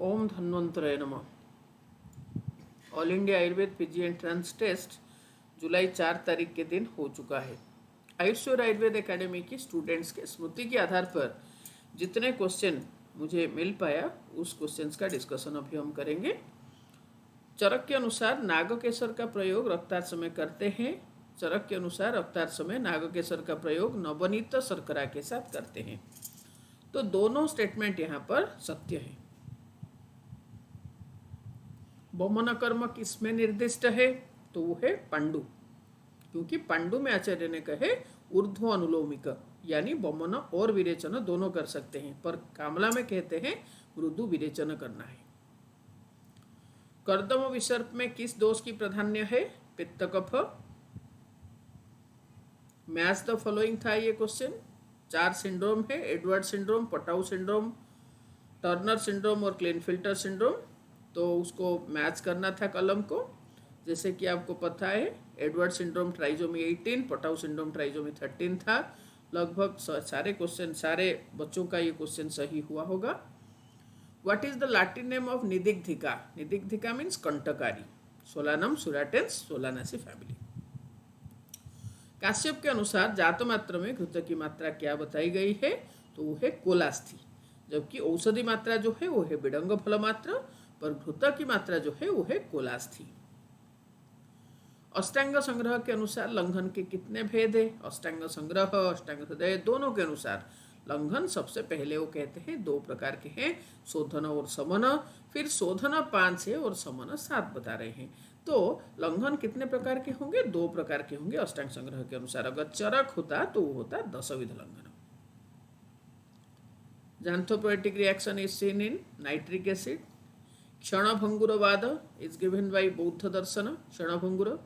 ओम धन्वंतराय नमः। All India Ayurveda PG entrance test जुलाई 4 तारीख के दिन हो चुका है। आयुष और आयुर्वेद एकेडमी की स्टूडेंट्स के स्मृति के आधार पर जितने क्वेश्चन मुझे मिल पाया उस क्वेश्चंस का डिस्कशन अभी हम करेंगे। चरक के अनुसार नागकेसर का प्रयोग रक्तार्स में करते हैं। चरक के अनुसार रक्तार्स में नागकेसर का प्रयोग नवनीत शर्करा के साथ करते हैं। तो दोनों स्टेटमेंट यहाँ पर सत्य है। बमन कर्म किसमें निर्दिष्ट है? तो वो है पांडु, क्योंकि पांडु में आचार्य ने कहे ऊर्ध्व अनुलोमिक, यानी बमन और विरेचन दोनों कर सकते हैं, पर कामला में कहते हैं मृदु विरेचन करना है। कर्दम विसर्प में किस दोष की प्राधान्य है? पित्त कफ। मैच द फॉलोइंग था ये क्वेश्चन। 4 सिंड्रोम है, Edward syndrome, Patau syndrome, Turner syndrome और क्लिनफिल्टर सिंड्रोम। तो उसको मैच करना था कलम को। जैसे कि आपको पता है Edward syndrome trisomy 18, Patau syndrome trisomy 13 था। लगभग सारे क्वेश्चन, सारे बच्चों का ये क्वेश्चन सही हुआ होगा। What is the Latin name of निदिग्धिका? निदिग्धिका मीन्स कंटकारी। Solanum surattense, Solanaceae family. Kashyap के अनुसार जात मात्र में घृत की मात्रा क्या बताई गई है? तो वो है कोलास्थी, जबकि औषधि मात्रा जो है वो है बिडंग फल मात्र, पर घृत की मात्रा जो है वो है कोलास्थी। अष्टांग संग्रह के अनुसार लंघन के कितने भेद है? अष्टांग संग्रह, अष्टांग हृदय दोनों के अनुसार लंघन सबसे पहले वो कहते हैं 2 प्रकार के हैं, शोधन और समन। फिर शोधन 5 है और समन 7 बता रहे हैं। तो लंघन कितने प्रकार के होंगे? 2 प्रकार के होंगे अष्टांग संग्रह के अनुसार। अगर चरक होता तो वो होता 10विध लंघन। Xanthopoietic reaction is seen in nitric acid. Kshanabhanguravad is given by Bauddha Darsana. Kshanabhangura,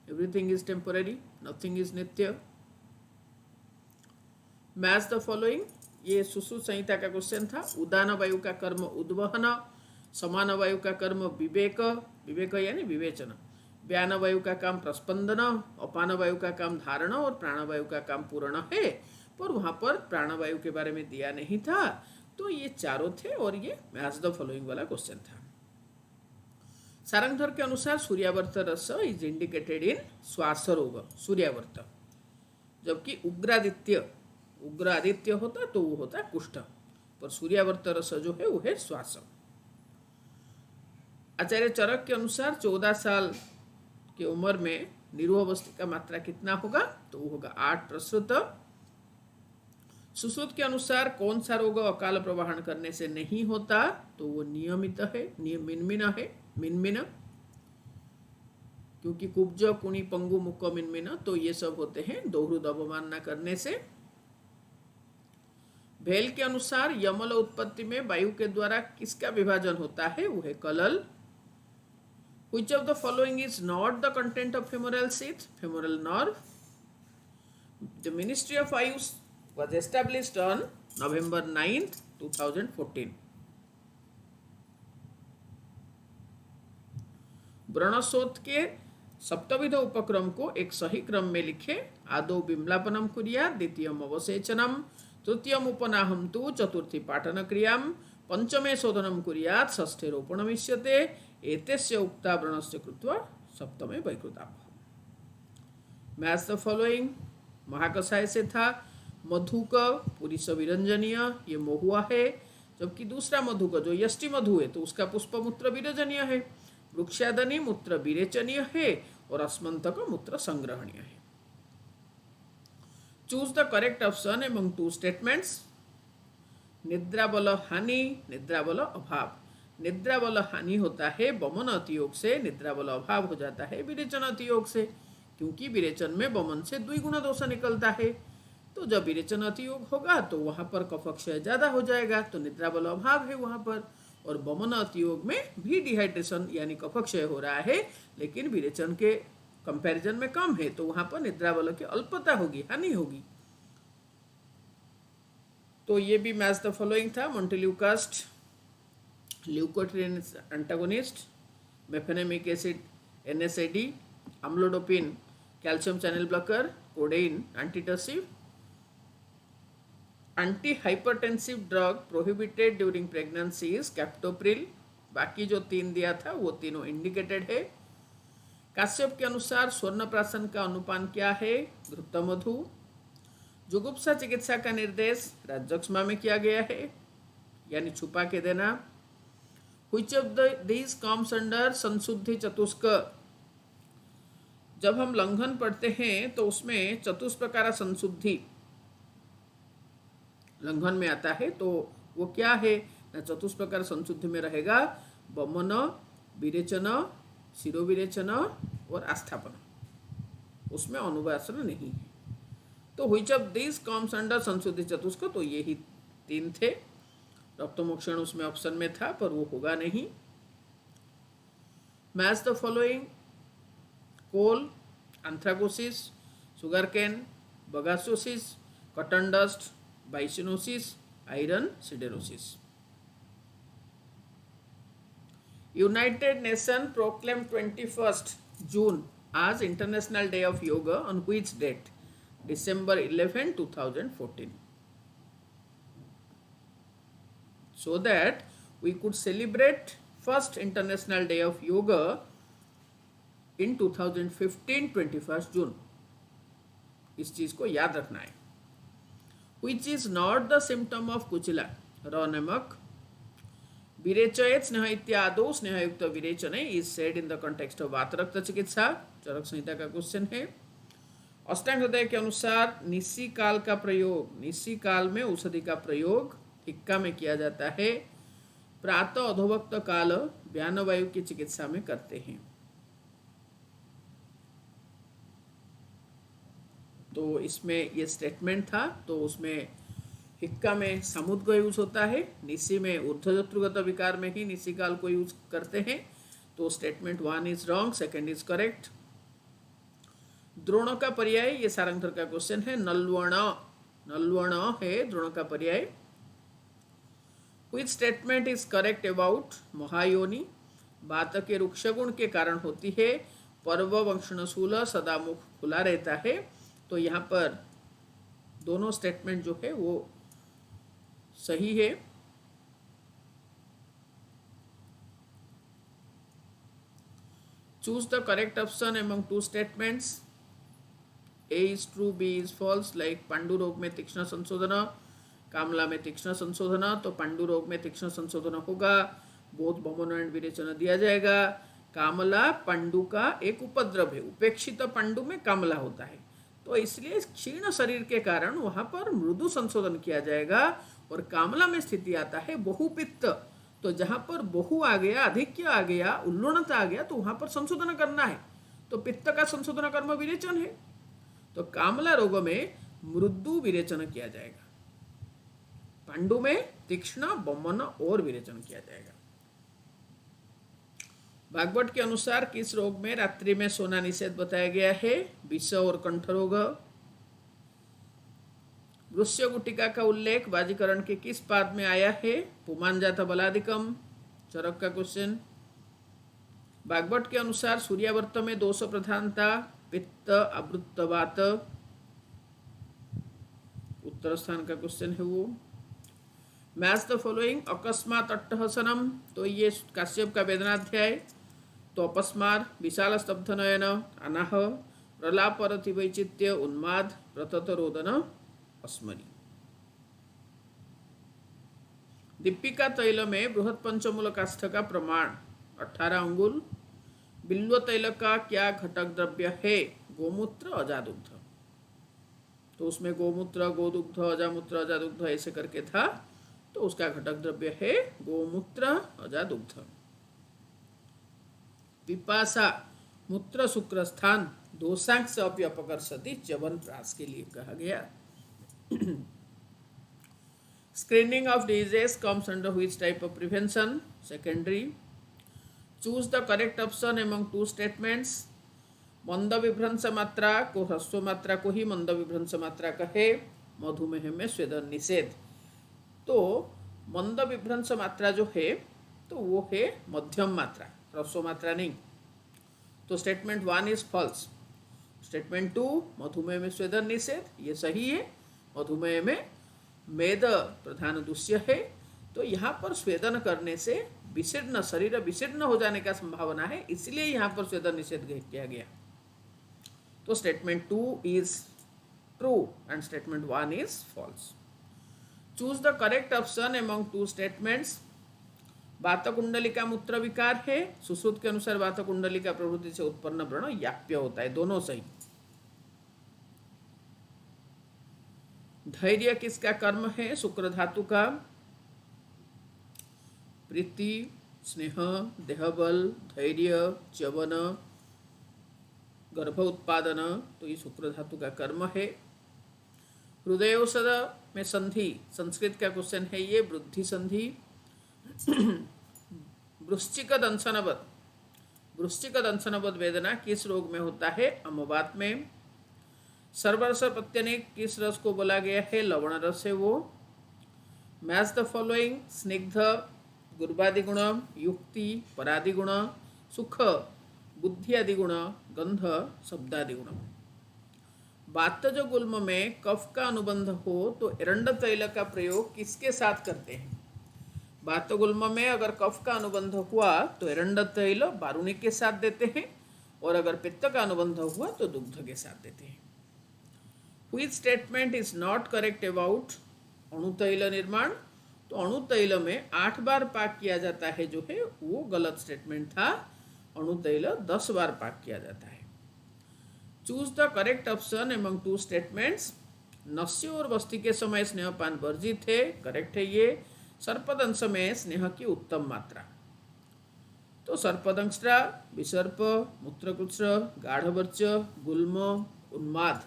everything is temporary, nothing is nitya. Match the following. ये सुश्रुत संहिता का क्वेश्चन था। उदान वायु का कर्म उद्वहन, समान वायु का कर्म विवेक, विवेक यानी विवेचन, व्यान वायु का काम प्रस्पंदन, अपान वायु का काम धारण और प्राणवायु का काम पूर्ण है, पर वहाँ पर प्राणवायु के बारे में दिया नहीं था। तो ये चारों थे और ये मैच द फॉलोइंग वाला क्वेश्चन था। सारंगधर के अनुसार सूर्यावर्त रस इज इंडिकेटेड इन श्वास रोग, सूर्यावर्त, जबकि उग्र आदित्य होता तो वो होता कुष्ठ, पर सूर्यावर्त रस जो है वो है श्वास। आचार्य चरक के अनुसार 14 साल की उम्र में निरुहवस्ती का मात्रा कितना होगा? तो वो होगा 8 प्रसृत। सुश्रुत के अनुसार कौन सा रोग अकाल प्रवाहन करने से नहीं होता? तो वो नियमित है, मिनमिन, क्योंकि कुब्ज, कुणी, पंगु, मुक्क, मिनमिन, तो ये सब होते हैं दोहृद अवमानना करने से। भेल के अनुसार यमल उत्पत्ति में वायु के द्वारा किसका विभाजन होता है? वो है colour. Which of the following is not the content of femoral sheath? Femoral nerve. The Ministry of Ayush was established on November 9th, 2014. व्रणशोथ के सप्तविध उपक्रम को एक सही क्रम में लिखे। आदौ बिम्लापनम कुर्यात्, द्वितीयम अवसेचनम, तृतीयम उपनाहम तु, चतुर्थी पाठन क्रियाम, पंचमे शोधनम कुर्यात्, षष्ठे रोपणमिष्यते, एतस्य उक्ता व्रणस्य कृत्वा सप्तमे वैकृतापः। Match the following. महाकषाय से था मधुक, पुरीश विरंजनीय, ये महुआ है, जबकि दूसरा मधुक जो यष्टि मधु है तो उसका पुष्प मूत्र विरजनीय है, वृक्षादनी मूत्र विरेचनीय है और अस्मंतक मूत्र संग्रहणीय है। Choose the correct option among 2 statements. निद्रा बल हानि, निद्रा बल अभाव। निद्रा बल हानि होता है बमन अतियोग से, निद्रा बल अभाव हो जाता है विरेचन अतियोग से, क्योंकि विरेचन में बमन से द्विगुण दोष निकलता है। तो जब विरेचन अतियोग होगा तो वहाँ पर कफक्षय ज़्यादा हो जाएगा, तो निद्रा बल अभाव है वहाँ पर। और बमन अतियोग में भी डिहाइड्रेशन यानी कफक्षय हो रहा है, लेकिन विरेचन के कंपैरिजन में कम है, तो वहाँ पर निद्रा बल की अल्पता होगी, हानि होगी। तो ये भी मैच द फॉलोइंग था। Montelukast leukotriene antagonist, mefenamic acid NSAID, amlodipine calcium channel blocker, codeine antitussive, anti hypertensive drug prohibited during pregnancy is captopril. बाकी जो 3 दिया था वो तीनों इंडिकेटेड है। काश्यप के अनुसार स्वर्ण प्राशन का अनुपान क्या है? घृतमधु। जुगुप्सा चिकित्सा का निर्देश राजक्षमा में किया गया है, यानी छुपा के देना। Which of these comes under संशुद्धि चतुष्क? जब हम लंघन पढ़ते हैं तो उसमें चतुष्प्रकार संशुद्धि लंघन में आता है, तो वो क्या है ना? चतुष्प्रकार संशुद्धि में रहेगा बमन, विरेचन, शिरोविरेचन और आस्थापन, उसमें अनुवासन नहीं है। तो which of this comes under संशुद्धि चतुष्क? तो ये ही 3 थे। रक्तमोक्षण उसमें ऑप्शन में था पर वो होगा नहीं। Match the following: coal, anthracosis, sugar cane, bagassosis, cotton dust, byssinosis, iron siderosis. United Nations proclaimed 21st June as International Day of Yoga on which date? December 11, 2014. So that we could celebrate first International Day of Yoga in 2015 21st June. इस चीज को याद रखना है। Which is not the symptom of कुचिला? र नमक। विरेचयेत स्नेह इत्यादो स्नेहयुक्त विरेचने is said in the context of वातरक्त चिकित्सा। चरक संहिता का क्वेश्चन है। अष्टांग हृदय के अनुसार निशी काल का प्रयोग, निशी काल में औषधि का प्रयोग हिक्का में किया जाता है। प्रातः अधोवक्त काल व्यान वायु की चिकित्सा में करते हैं। तो इसमें ये स्टेटमेंट था, तो उसमें हिक्का में समुद्र का यूज होता है, निशी में ऊर्ध्वजत्रुगत विकार में ही निशी काल को यूज करते हैं। तो statement 1 is wrong, 2 is correct. द्रोण का पर्याय, ये सारंगधर का क्वेश्चन है। नलवण, नलवण है द्रोण का पर्याय। Which statement is correct about महायोनि? बात के रुक्ष गुण के कारण होती है। पर्व वंशनशूल सदामुख खुला रहता है। तो यहाँ पर दोनों स्टेटमेंट जो है वो सही है। Choose the correct option among 2 statements. A is true, b is false. Like पांडु रोग में तीक्ष्ण संशोधन, कामला में तीक्ष्ण संशोधन। तो पांडु रोग में तीक्ष्ण संशोधन होगा, बोध भमन एंड विरेचन दिया जाएगा। कामला पांडु का एक उपद्रव है, उपेक्षित पांडु में कामला होता है, तो इसलिए क्षीण शरीर के कारण वहां पर मृदु संशोधन किया जाएगा। और कामला में स्थिति आता है बहुपित्त, तो जहां पर बहु आ गया, अधिक्य आ गया, उल्लुणता आ गया, तो वहां पर संशोधन करना है। तो पित्त का संशोधन कर्म विरेचन है, तो कामला रोग में मृदु विरेचन किया जाएगा, पांडु में तीक्ष्ण बमन और विरेचन किया जाएगा। भागवत के अनुसार किस रोग में रात्रि में सोना निषेध बताया गया है? विष और कंठ रोग। वृश्य गुटिका का उल्लेख वाजीकरण के किस पाद में आया है? पुमान जाता बलादिकम। चरक का क्वेश्चन। भागवत के अनुसार सूर्यावर्त में दोष प्रधानता पित्त आवृत्तवात। उत्तर स्थान का क्वेश्चन है वो। मैच द फॉलोइंग अकस्मात अट्टहसनम, तो ये काश्यप का वेदनाध्याय। तो अपस्मार, विशाल स्तब्ध नयन, अनाह, प्रलापरति वैचित्य, उन्माद, प्रतत रोदन, अस्मरी। दीपिका तैल में बृहत पंचमूल काष्ठ का प्रमाण 18 अंगुल। बिल्व तैल का क्या घटक द्रव्य है? गोमूत्र, अजादुग्ध। तो उसमें गोमूत्र, गोदुग्ध, अजामूत्र, अजादुग्ध ऐसे करके था, तो उसका घटक द्रव्य है गोमूत्र, अजादुग्ध। पिपासा, मूत्र शुक्र स्थान दोषांक से अपकर्षति, च्यवन प्रास के लिए कहा गया। Screening of diseases comes under which type of prevention? Secondary. Choose the correct option among 2 statements. मंद विभ्रंश मात्रा को ह्रस्व मात्रा को ही मंद विभ्रंश मात्रा कहे। मधुमेह में स्वेदन निषेध। तो मंद विभ्रंश मात्रा जो है तो वो है मध्यम मात्रा, ह्रस्व मात्रा नहीं। तो स्टेटमेंट 1 इज फॉल्स। स्टेटमेंट 2 मधुमेह में स्वेदन निषेध, ये सही है। मधुमेह में मेद प्रधान दूष्य है, तो यहाँ पर स्वेदन करने से विशीर्ण शरीर विशीर्ण हो जाने का संभावना है, इसलिए यहाँ पर स्वेदन निषेध किया गया। तो statement 2 is true and statement 1 is false. Choose the correct option among two statements. वात कुंडलिका मूत्र विकार है, सुश्रुत के अनुसार वात कुंडलिका प्रवृत्ति से उत्पन्न व्रण याप्य होता है, दोनों सही। धैर्य किसका कर्म है? शुक्र धातु का। प्रीति, स्नेह, देहबल, धैर्य, च्यवन, गर्भ उत्पादन, तो ये शुक्र धातु का कर्म है। हृदयोषध में संधि, संस्कृत का क्वेश्चन है ये, वृद्धि संधि। वृश्चिक दंशनवत, वृश्चिक दंशनवत वेदना किस रोग में होता है? अमवात में। सर्वरस प्रत्यनिक किस रस को बोला गया है? लवण रस है वो। Match the following. स्निग्ध गुर्बादि गुण, युक्ति परादि गुण, सुख बुद्धि आदि गुण, गंध शब्दादि गुण। वातज गुल्म में कफ का अनुबंध हो तो एरंड तैल का प्रयोग किसके साथ करते हैं? वातगुल्म में अगर कफ का अनुबंध हुआ तो एरंड तैल बारूणी के साथ देते हैं, और अगर पित्त का अनुबंध हुआ तो दुग्ध के साथ देते हैं। Which statement is not correct about अणुतैल निर्माण? तो अणुतैल में 8 बार पाक किया जाता है जो है वो गलत स्टेटमेंट था। अणुतैल 10 बार पाक किया जाता है। Choose the correct option among two statements. नस्य और बस्ती के समय स्नेहपान वर्जित है, करेक्ट है ये। सर्पदंश में स्नेह की उत्तम मात्रा, तो सर्पदंष्ट्रा, विसर्प, मूत्रकुत्स्र, गाढ़वर्च, गुल्म, उन्माद,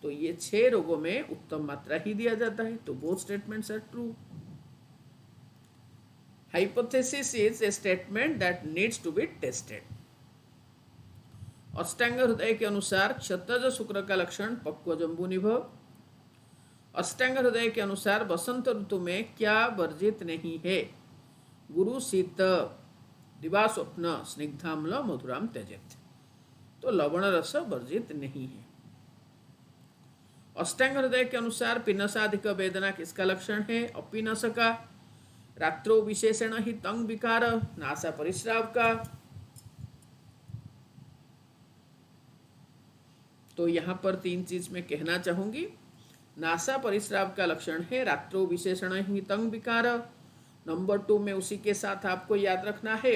तो ये 6 रोगों में उत्तम मात्रा ही दिया जाता है, तो both statements are true. Hypothesis is a statement that needs to be tested. अष्टांग हृदय के अनुसार क्षतज शुक्र का लक्षण पक्व जम्बूनिभ। अष्टांग हृदय के अनुसार बसंत ऋतु में क्या वर्जित नहीं है? गुरु शीत, दिवा स्वप्न, स्निग्धाम्ल, मधुराम त्यजेत, तो लवण रस वर्जित नहीं है। अष्टांग हृदय के अनुसार पिनसाधिक वेदना किसका लक्षण है? अपिनस का। रात्रो विशेषण ही तंग विकार, नासा परिस्राव का। तो यहाँ पर 3 चीज मैं कहना चाहूंगी। नासा परिस्राव का लक्षण है रात्रो विशेषण ही तंग विकार। नंबर 2 में उसी के साथ आपको याद रखना है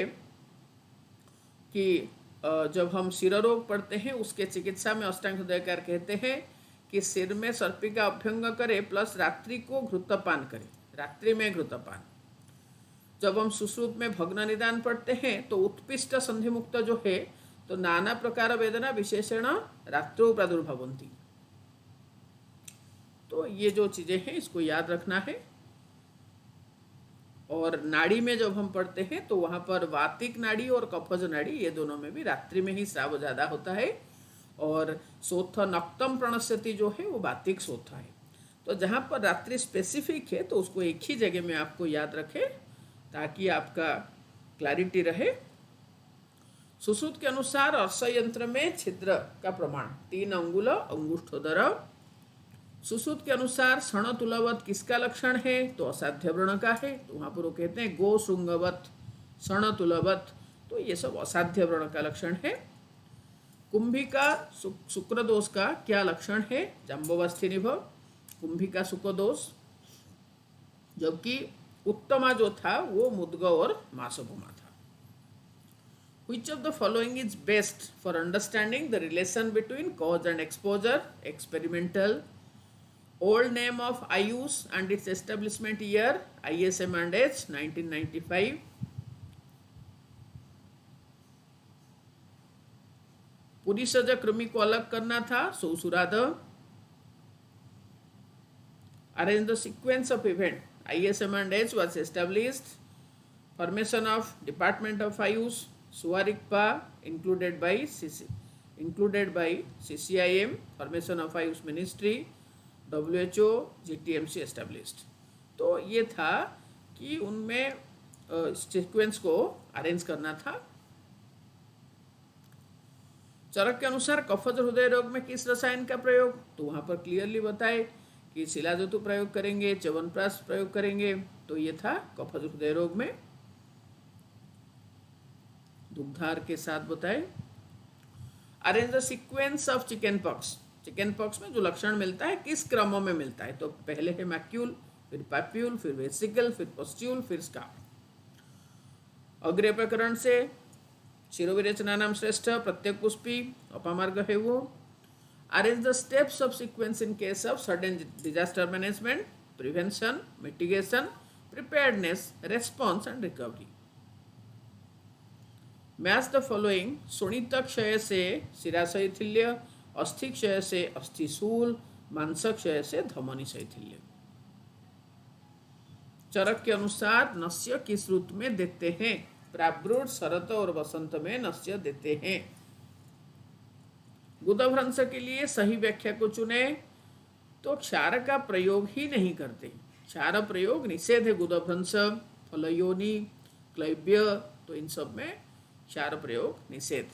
कि जब हम सिर रोग पढ़ते हैं उसके चिकित्सा में अष्टांग हृदयकार कहते हैं कि सिर में सर्पी का अभ्यंग करे प्लस रात्रि को घृतपान करे, रात्रि में घृतपान। जब हम सुश्रुत में भग्न निदान पढ़ते हैं तो उत्पिष्ट संधिमुक्त जो है, तो नाना प्रकार वेदना विशेषण रात्रो प्रादुर्भवन्ति। तो ये जो चीजें हैं इसको याद रखना है। और नाड़ी में जब हम पढ़ते हैं तो वहां पर वातिक नाड़ी और कफज नाड़ी, ये दोनों में भी रात्रि में ही स्राव ज्यादा होता है। और सोथ नक्तम प्रणश्यति जो है वो वातिक सोथ है। तो जहां पर रात्रि स्पेसिफिक है तो उसको एक ही जगह में आपको याद रखें ताकि आपका क्लैरिटी रहे। सुश्रुत के अनुसार अर्श यंत्र में छिद्र का प्रमाण 3 अंगुल अंगुष्ठोदर। सुश्रुत के अनुसार क्षण तुलवत किसका लक्षण है? तो असाध्य व्रण का है, तो वहां पर वो कहते हैं गो श्रृंगवत, क्षण तुलवत, तो ये सब असाध्य व्रण का लक्षण है। कुंभिका शुक्र दोष का क्या लक्षण है? जाम्बवस्थिनिभ, कुंभिका शुक्र दोष। जबकि उत्तमा जो था वो मुद्ग और मासभूमा था। Which of the following is best for understanding the relation between cause and exposure? Experimental. Old name of IUS and its establishment year? ISM and H 1995. पुरीसज कृमि को अलग करना था, सौसुराध। Arrange the sequence of event. ISM and H was established. Formation of Department of IUS, Suarikpa, included by CCIM, Formation of IUS Ministry, WHO, GTMC established. तो ये था कि उनमें सीक्वेंस को अरेंज करना था। चरक के अनुसार कफज हृदय रोग में किस रसायन का प्रयोग? तो वहां पर क्लियरली बताए कि शिलाजतु प्रयोग करेंगे, च्यवनप्राश प्रयोग करेंगे। तो ये था कफज हृदय रोग में दुग्धार के साथ बताए। Arrange the sequence of chicken pox. Chicken pox में जो लक्षण मिलता है किस क्रमों में मिलता है, तो पहले है मैक्यूल, फिर पैप्यूल, फिर वेसिकल, फिर पस्ट्यूल, फिर स्कार्फ। अग्रे प्रकरण से शिरोविरेचना नाम श्रेष्ठ, प्रत्येक पुष्पी, अपामार्ग है वो। Arrange the steps of sequence in case of sudden disaster management, prevention, mitigation, preparedness, response and recovery. Match the following. सुणित क्षय से शिराशैथिल्य, अस्थि क्षय से अस्थिशूल, मांस क्षय से धमनी शैथिल्य। चरक के अनुसार नस्य किस ऋतु में देते हैं? प्रावृत, शरत और वसंत में नस्य देते हैं। गुदभ्रंश के लिए सही व्याख्या को चुने तो क्षार का प्रयोग ही नहीं करते। क्षार प्रयोग निषेध है। गुदभ्रंश, फलयोनि, क्लैब्य, तो इन सब में क्षार प्रयोग निषेध।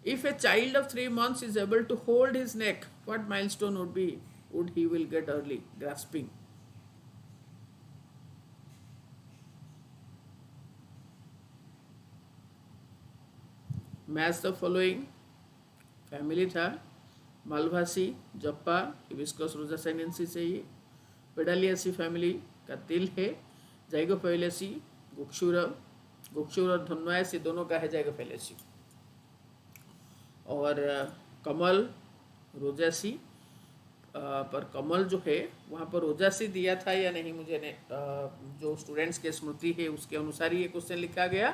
If a child of 3 months is able to hold his neck, what milestone would he will get early? Grasping. Match the following. Family था मालभासी, जप्पा, हिबिस्कस रोजासाइनेंसी से ये। पेडालियासी फैमिली का तिल है। जाइगोफैलेसी, गुक्षुर और धन्वायसी दोनों का है जाइगोफैलेसी। और कमल, रोजासी, पर कमल जो है वहाँ पर रोजासी दिया था या नहीं मुझे जो स्टूडेंट्स के स्मृति है उसके अनुसार ही ये क्वेश्चन लिखा गया,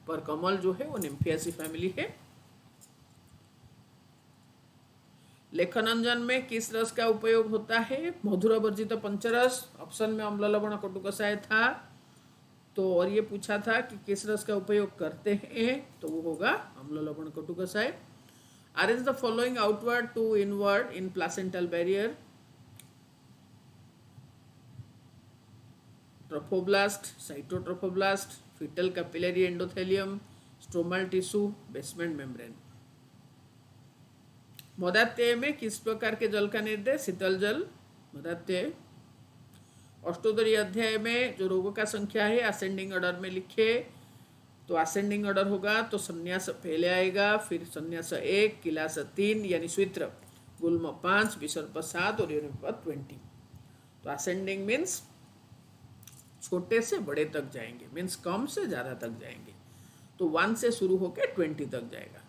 पर कमल जो है वो निम्फियासी फैमिली है। लेखनंजन में किस रस का उपयोग होता है? मधुर वर्जित पंचरस। ऑप्शन में अम्ल लवण कटु कषाय था, तो और ये पूछा था कि किस रस का उपयोग करते हैं, तो वो होगा अम्ल लवण कटु कषाय। Arrange the following outward to inward in placental barrier. Trophoblast, cytotrophoblast, fetal capillary endothelium, stromal tissue, basement membrane. मदात्यय में किस प्रकार के जल का निर्देश? शीतल जल, मदात्यय। अष्टोत्तरीय अध्याय में जो रोगों का संख्या है असेंडिंग ऑर्डर में लिखे, तो असेंडिंग ऑर्डर होगा तो संन्यास पहले आएगा, फिर संन्यास 1, किलास 3 यानी स्वित्र, गुल्म 5, विसर्प 7 और यूनिपद 20। तो असेंडिंग मीन्स छोटे से बड़े तक जाएंगे, मीन्स कम से ज़्यादा तक जाएंगे। तो 1 से शुरू होकर 20 तक जाएगा।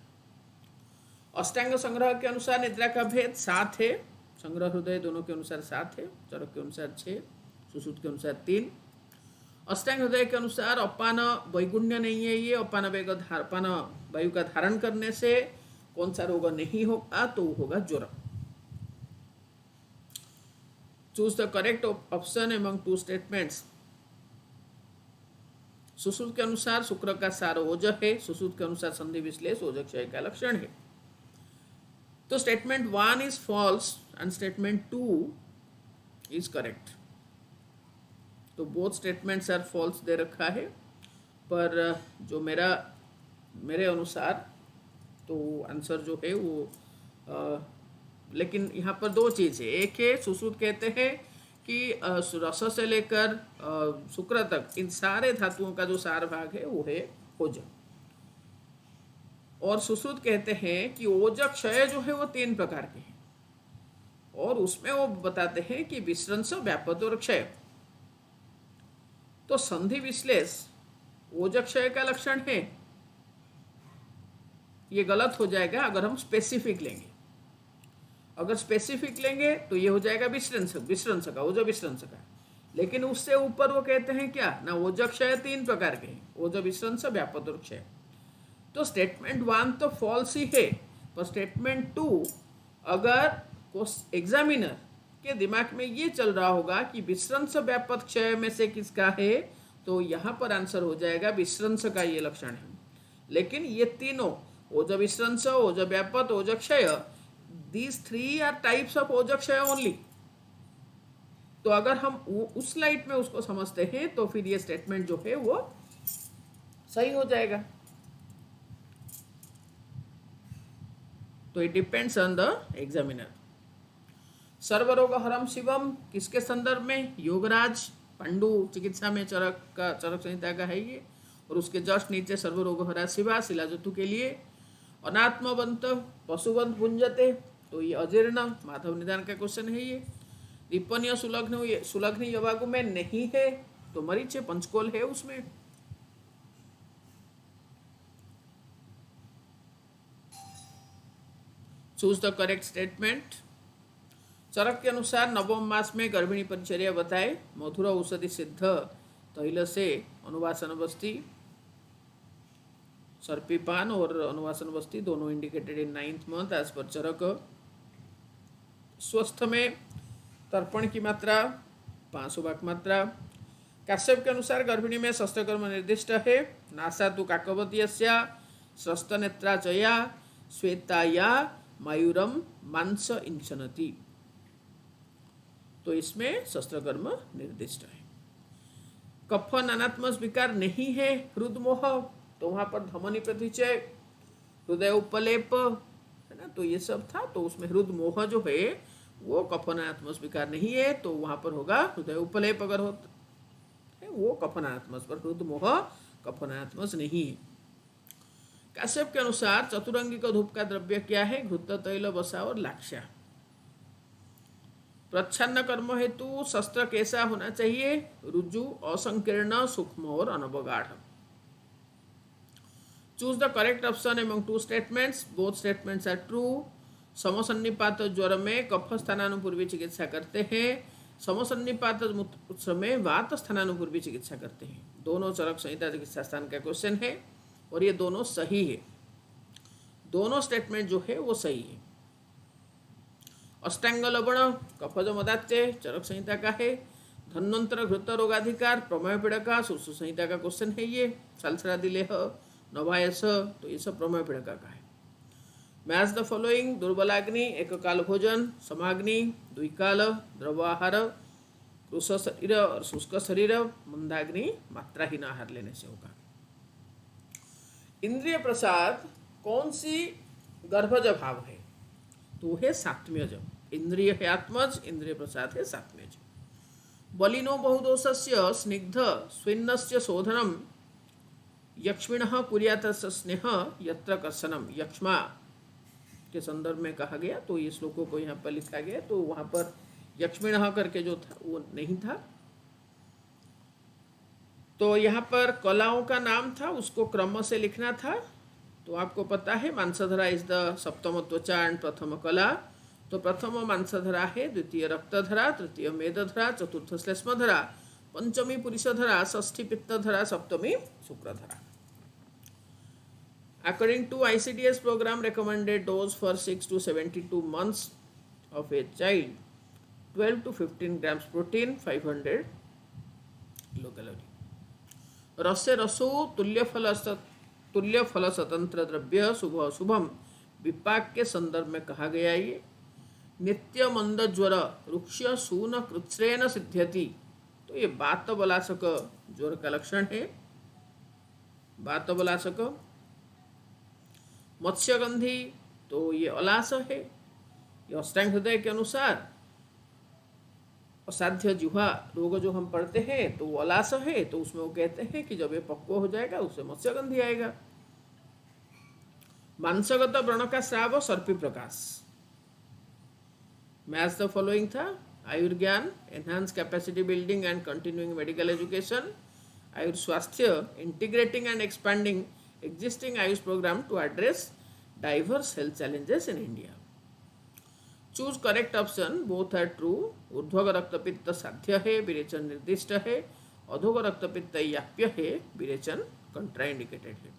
अष्टांग संग्रह के अनुसार निद्रा का भेद 7 है। संग्रह हृदय दोनों के अनुसार 7 है, चरक के अनुसार 6, सुश्रुत के अनुसार 3। अष्टांग हृदय के अनुसार अपान वैगुण्य नहीं है ये। अपान वायु का धारण करने से कौन सा रोग नहीं होगा, तो वो होगा ज्वर। Choose the correct option among 2 statements. सुश्रुत के अनुसार शुक्र का सार ओज है। सुश्रुत के अनुसार संधि विश्लेष ओज क्षय का लक्षण है। तो statement 1 is false and statement 2 is correct. तो बोथ स्टेटमेंट्स आर फॉल्स दे रखा है, पर जो मेरे अनुसार तो आंसर जो है वो लेकिन यहाँ पर 2 चीज़ है। एक है सुश्रुत कहते हैं कि रस से लेकर शुक्र तक इन सारे धातुओं का जो सार भाग है वो है ओज। और सुश्रुत कहते हैं कि ओज क्षय जो है वो 3 प्रकार के हैं, और उसमें वो बताते हैं कि विश्रंस, व्यापत और क्षय। तो संधि विश्लेष ओज क्षय का लक्षण है, ये गलत हो जाएगा अगर हम स्पेसिफिक लेंगे। अगर स्पेसिफिक लेंगे तो ये हो जाएगा विश्रंस का, ओज विश्रंस का। लेकिन उससे ऊपर वो कहते हैं क्या ना, ओज क्षय 3 प्रकार के हैं, ओज विश्रंस, व्यापत और क्षय। तो स्टेटमेंट 1 तो फॉल्स ही है, पर स्टेटमेंट 2 अगर एग्जामिनर के दिमाग में ये चल रहा होगा कि विश्रंस, व्यापत, क्षय में से किसका है, तो यहाँ पर आंसर हो जाएगा विश्रंस का ये लक्षण है। लेकिन ये तीनों ओज विश्रंस, ओज व्यापत, ओज क्षय, दीज 3 आर टाइप्स ऑफ ओज क्षय ओनली। तो अगर हम उस लाइट में उसको समझते हैं तो फिर ये स्टेटमेंट जो है वो सही हो जाएगा। तो it depends on the examiner. सर्वरोगहरम शिवम किसके संदर्भ में? योगराज पांडु चिकित्सा में चरक का, चरक संहिता का है ये। और उसके जस्ट नीचे सर्वरोगहरा शिवा शिलाजतु के लिए। अनात्मवंत पशुवंत भुंजते, तो ये अजीर्ण माधव निदान का क्वेश्चन है ये। रिपन्य सुलग्न, सुलग्न यवागु में नहीं है तो मरीच पंचकोल है उसमें। Choose the correct statement. Charak के अनुसार नवम मास में गर्भिणी परिचर्या बताए। मधुर औषधि सिद्ध तैल से अनुवासन बस्ती, सर्पीपान और अनुवासन बस्ती दोनों indicated in 9th month as per चरक। स्वस्थ में तर्पण की मात्रा 5 वाक मात्रा। काश्यप के अनुसार गर्भिणी में शस्त्रकर्म निर्दिष्ट है। नासा तु काकवतीयस्या स्रस्तनेत्रा चया श्वेताया मायूरम मांस इंचनति, तो इसमें शस्त्रकर्म निर्दिष्ट है। कफ नानात्मक विकार नहीं है। हृदमोह, तो वहाँ पर धमनी प्रतिचय, हृदय उपलेप है ना, तो ये सब था। तो उसमें हृदमोह जो है वो कफनात्मक विकार नहीं है, तो वहाँ पर होगा हृदय उपलेप। अगर होता है वो कफनात्मक, पर हृदमोह कफनात्मक नहीं है। काश्यप के अनुसार चतुरंगी का धूप का द्रव्य क्या है? घृत, तैल, वसा और लाक्षा। प्रच्छन्न कर्म हेतु शस्त्र कैसा होना चाहिए? रुजु, असंकीर्ण, सूक्ष्म और अनवगाढ़। Choose the correct option among 2 स्टेटमेंट्स। Both statements are true. समसन्निपात ज्वर में कफ स्थानानुपूर्वी चिकित्सा करते हैं। समसन्निपात मूत्र में वात स्थानानुपूर्वी चिकित्सा करते हैं। दोनों चरक संहिता चिकित्सा स्थान का क्वेश्चन है और ये दोनों सही है। दोनों स्टेटमेंट जो है वो सही है। अष्टांग लवण कफज मदाच्य चरक संहिता का है। धन्वंतर घृत रोगाधिकार प्रमेय पीड़का सुश्रु संहिता का क्वेश्चन है ये। सालसरा दिलेह नवायस, तो ये सब प्रमेय पीड़का का है। Match the following. दुर्बलाग्नि एक काल भोजन, समाग्नि द्विकाल द्रवाहार, कृश शरीर और शुष्क शरीर, मंदाग्नि मात्राहीन आहार लेने से होगा। इंद्रिय प्रसाद कौन सी गर्भज भाव है? तो है सात्म्यज। इंद्रिय है आत्मज, इंद्रिय प्रसाद है सात्म्यज। बलिनो बहुदोषस्य स्निग्ध स्विन्नस्य शोधनम यक्ष्मिणः कुर्यातस्य स्नेह यत्र कर्षणम। यक्ष्मा के संदर्भ में कहा गया, तो ये श्लोकों को यहाँ पर लिखा गया, तो वहाँ पर यक्ष्मिणः करके जो था वो नहीं था। तो यहाँ पर कलाओं का नाम था, उसको क्रम से लिखना था। तो आपको पता है मांसधरा इज द सप्तम त्वचा एंड प्रथम कला। तो प्रथम मांसधरा है, द्वितीय रक्तधरा, तृतीय मेदधरा, चतुर्थ श्लेष्मधरा, पंचमी पुरुषधरा, षष्ठी पित्तधरा, सप्तमी शुक्रधरा। According to ICDS program recommended dose for 6 to 72 months of a child, 12 to 15 grams protein, 500 kilocalorie. रस्य रसो तुल्य फल स्वतंत्र द्रव्य शुभ अशुभम विपाक के संदर्भ में कहा गया। ये नित्य मंद ज्वर रुक्ष सून कृत्स्रेन सिद्ध्यति, तो ये बातबलाशक ज्वर का लक्षण है। बातबलाशक। मत्स्यगंधी, तो ये अलास है। ये अष्टांग हृदय के अनुसार असाध्य जिह्वा रोग जो हम पढ़ते हैं तो वो अलास है, तो उसमें वो कहते हैं कि जब ये पक्व हो जाएगा उससे मत्स्यगंधी आएगा। मांसगत व्रण का श्राव सर्पी प्रकाश। मैच द फॉलोइंग था। Ayurgyan enhance capacity building and continuing medical education. Ayurswasthya integrating and expanding existing AYUSH program to address diverse health challenges in India. Choose correct option. Both are true. ऊर्ध्वग रक्तपित्त साध्य है, विरेचन निर्दिष्ट है। अधोग रक्तपित्त याप्य है, विरेचन कंट्राइंडिकेटेड है।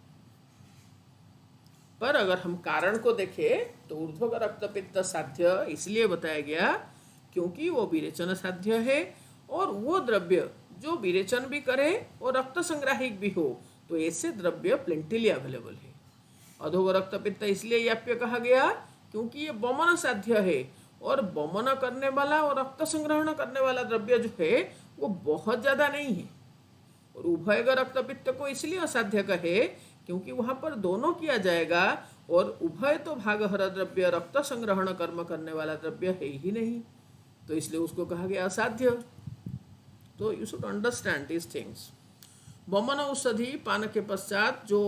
पर अगर हम कारण को देखें तो ऊर्ध्वग रक्तपित्त साध्य इसलिए बताया गया क्योंकि वो विरेचन साध्य है और वो द्रव्य जो विरेचन भी करे और रक्त संग्राहिक भी हो, तो ऐसे द्रव्य प्लेंटिली अवेलेबल है। अधोग रक्तपित्त इसलिए याप्य कहा गया क्योंकि ये वमन साध्य है और वमन करने वाला और रक्त संग्रहण करने वाला द्रव्य जो है वो बहुत ज़्यादा नहीं है। और उभयग रक्तपित्त को इसलिए असाध्य कहे क्योंकि वहाँ पर दोनों किया जाएगा और उभय तो भागहर द्रव्य रक्त संग्रहण कर्म करने वाला द्रव्य है ही नहीं। तो इसलिए उसको कहा गया असाध्य। तो you should understand this things. वमन औषधि पान के पश्चात जो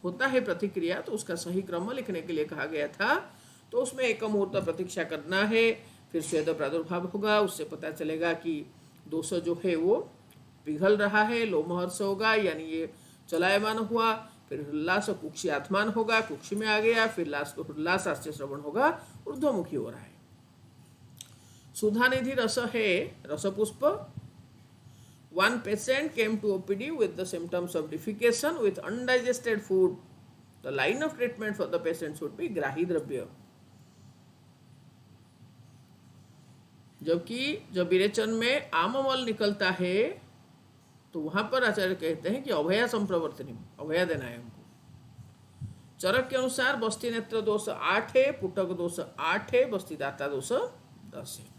होता है प्रतिक्रिया, तो उसका सही क्रम लिखने के लिए कहा गया था। तो उसमें एक मुहूर्त प्रतीक्षा करना है, फिर स्वेद प्रादुर्भाव होगा, उससे पता चलेगा कि दोष जो है वो पिघल रहा है, लोमहर्ष होगा यानी ये चलायमान हुआ, फिर हृल्लास कुक्षी आत्मान होगा, कुक्षी में आ गया, फिर हृल्लास आश्चर्य श्रवण होगा, ऊर्ध्वमुखी हो रहा है। सुधानिधि रस है रसपुष्प। One patient came to OPD with the symptoms of defecation with undigested food. The line of treatment for the patient should be ग्राही द्रव्य। जबकि जब विरेचन में आममल निकलता है तो वहां पर आचार्य कहते हैं कि अभया संप्रवर्तनी, अभया देना है हमको। चरक के अनुसार बस्ती नेत्र दोष 8 है, पुटक दोष 8 है, बस्ती दाता दोष 10 है।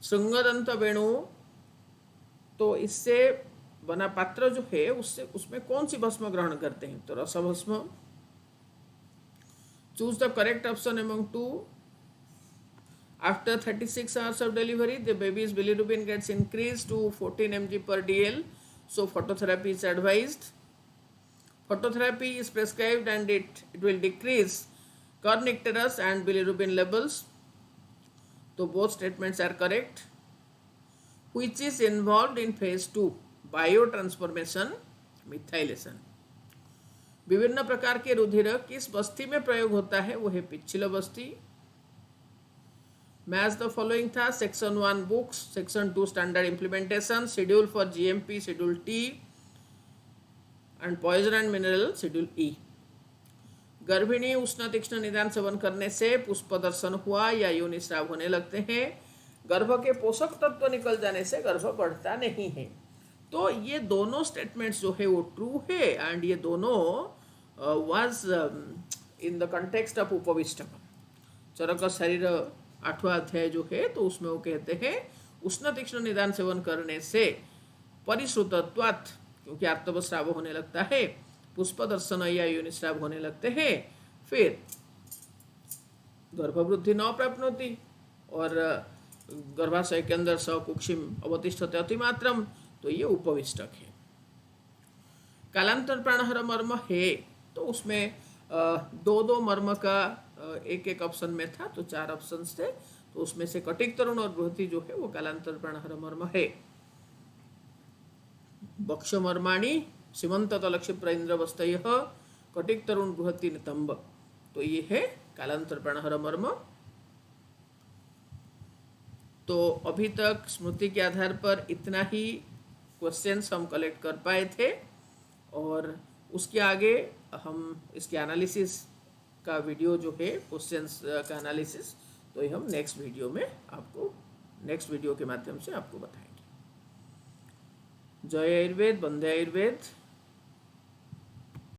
श्रृंगदंत वेणु, तो इससे बना पात्र जो है उससे उसमें कौन सी भस्म ग्रहण करते हैं? तो रस भस्म। Choose the correct option among two. After 36 hours of delivery, the baby's bilirubin gets increased to 14 mg per dl. So phototherapy is advised. Phototherapy is prescribed and it will decrease kernicterus and bilirubin levels. So both statements are correct. Which is involved in phase 2? Biotransformation, methylation. विभिन्न प्रकार के रुधिर किस बस्ती में प्रयोग होता है? वो है पिछिल बस्ती। मैच द फॉलोइंग था section 1 books, section 2 standard implementation, schedule for GMP schedule T and poison and mineral schedule E. गर्भिणी उष्ण तीक्ष्ण निदान सेवन करने से पुष्प दर्शन हुआ या योनिस्राव होने लगते हैं। गर्भ के पोषक तत्व निकल जाने से गर्भ बढ़ता नहीं है। तो ये दोनों स्टेटमेंट्स जो है वो ट्रू है एंड ये दोनों was in the context of उपविष्टक। चरक शरीर 8वां अध्याय जो है तो उसमें वो कहते हैं उष्ण तीक्ष्ण निदान सेवन करने से परिश्रुतत्वात्, क्योंकि आर्तवस्राव होने लगता है, पुष्प दर्शन या योनिस्राव होने लगते हैं, फिर गर्भवृद्धि न प्राप्नोति और गर्भाशय के अंदर सकुक्षिम अवतिष्ठते अतिमात्रम, तो ये उपविष्टक है। कालांतर प्राणहर मर्म है, तो उसमें दो मर्म का एक ऑप्शन में था, तो 4 ऑप्शन थे, तो उसमें से कटिक तरुण और बृहति जो है वो कालांतर प्राणहर मर्म है। बक्ष मर्माणी सीमंत तलक्षिप्र इंद्रवस्तय कटिक तरुण बृहति नितंब, तो ये है कालांतर प्राणहर मर्म। तो अभी तक स्मृति के आधार पर इतना ही क्वेश्चंस हम कलेक्ट कर पाए थे और उसके आगे हम इसके एनालिसिस का वीडियो जो है क्वेश्चंस का एनालिसिस, तो ये हम नेक्स्ट वीडियो के माध्यम से आपको बताएंगे। जय आयुर्वेद, वंदे आयुर्वेद।